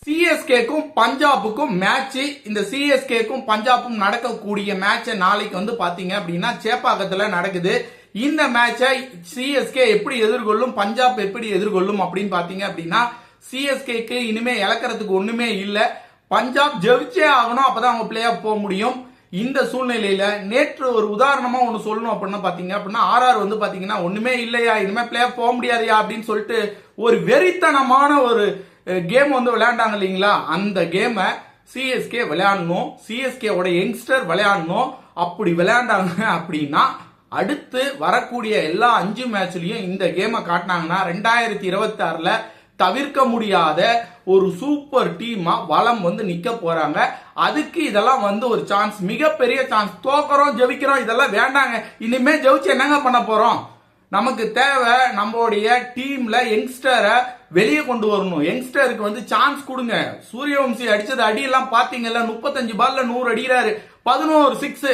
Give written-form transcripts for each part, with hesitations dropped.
சிஎஸ்கேக்கும் பஞ்சாபுக்கும் match. இந்த சிஎஸ்கேக்கும் பஞ்சாபும் நடக்கக்கூடிய மேட்சை நாளைக்கு வந்து பாத்தீங்க அப்படின்னா சேப்பாக்கத்துல நடக்குது. இந்த மேட்சை சிஎஸ்கே எப்படி எதிர்கொள்ளும், பஞ்சாப் எப்படி எதிர்கொள்ளும் அப்படின்னு பாத்தீங்க அப்படின்னா சிஎஸ்கேக்கு இனிமே இழக்கிறதுக்கு ஒண்ணுமே இல்ல. பஞ்சாப் ஜெயிச்சே ஆகணும், அப்பதான் அவங்க பிளே ஆஃப் போக முடியும். இந்த சூழ்நிலையில நேற்று ஒரு உதாரணமா ஒண்ணு சொல்லணும் அப்படின்னா பாத்தீங்க அப்படின்னா ஆர்ஆர் வந்து பாத்தீங்கன்னா ஒண்ணுமே இல்லையா, இனிமே பிளே ஆஃப் போக முடியாதையா அப்படின்னு சொல்லிட்டு ஒரு வெறித்தனமான ஒரு கேம் வந்து விளையாண்டாங்க இல்லைங்களா. அந்த கேமை சிஎஸ்கே விளையாடணும், சிஎஸ்கே ஓட யங்ஸ்டர் விளையாடணும். அப்படி விளையாண்டாங்க அப்படின்னா அடுத்து வரக்கூடிய எல்லா 5 மேட்ச்லயும் இந்த கேமை காட்டினாங்கன்னா 2026ல தவிர்க்க முடியாத ஒரு சூப்பர் டீமா வளம் வந்து நிக்க போறாங்க. அதுக்கு இதெல்லாம் வந்து ஒரு சான்ஸ், மிகப்பெரிய சான்ஸ். தோக்கறோம் ஜெயிக்கிறோம் இதெல்லாம் வேண்டாங்க. இனிமே ஜெயிச்சு என்னங்க பண்ண போறோம்? நமக்கு தேவை நம்மளுடைய டீம்ல யங்ஸ்டரை வெளியே கொண்டு வரணும். யங்ஸ்டருக்கு வந்து சான்ஸ் கொடுங்க. சூரியவம்சி அடிச்சது அடியெல்லாம் பாத்தீங்கல்ல, 35 பால்ல 100 அடிக்கிறாரு, 11 6,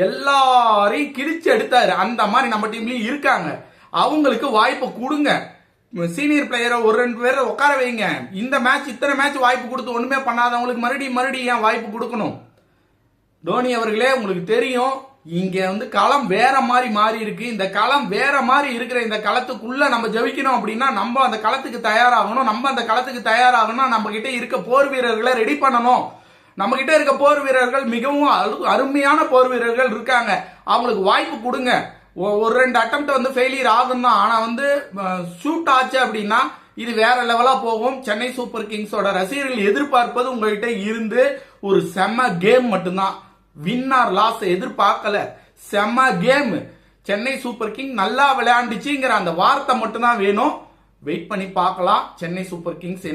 எல்லாரையும் கிழிச்சு எடுத்தாரு. அந்த மாதிரி நம்ம டீம்லயும் இருக்காங்க. அவங்களுக்கு வாய்ப்பு கொடுங்க. சீனியர் பிளேயரை ஒரு 2 பேரை உட்கார வைங்க. இந்த மேட்ச் இத்தனை மேட்ச் வாய்ப்பு கொடுத்து ஒண்ணுமே பண்ணாதவங்களுக்கு மறுபடியும் ஏன் வாய்ப்பு கொடுக்கணும்? தோனி அவர்களே, உங்களுக்கு தெரியும் இங்க வந்து களம் வேற மாதிரி மாறி இருக்கு. இந்த களம் வேற மாதிரி இருக்கிற இந்த களத்துக்குள்ள நம்ம ஜெயிக்கணும் அப்படின்னா நம்ம அந்த களத்துக்கு தயாராகணும். நம்ம அந்த களத்துக்கு தயாராகணும், நம்ம கிட்ட இருக்க போர் வீரர்களை ரெடி பண்ணணும். நம்ம கிட்ட இருக்க போர் வீரர்கள் மிகவும் அருமையான போர் வீரர்கள் இருக்காங்க. அவங்களுக்கு வாய்ப்பு கொடுங்க. ஒரு 2 அட்டெம்ப்ட் வந்து ஃபெயிலியர் ஆகும் தான், ஆனா வந்து ஷூட் ஆச்சு அப்படின்னா இது வேற லெவலா போகும். சென்னை சூப்பர் கிங்ஸோட ரசிகர்கள் எதிர்பார்ப்பது உங்ககிட்ட இருந்து ஒரு செம்ம கேம் மட்டும்தான். வின் ஆர் லாஸ் எதிர்பார்க்கல, செம்ம கேம். சென்னை சூப்பர் கிங் நல்லா விளையாண்டுச்சுங்கிற அந்த வார்த்தை மட்டும்தான் வேணும். வெயிட் பண்ணி பார்க்கலாம் சென்னை சூப்பர் கிங்ஸ்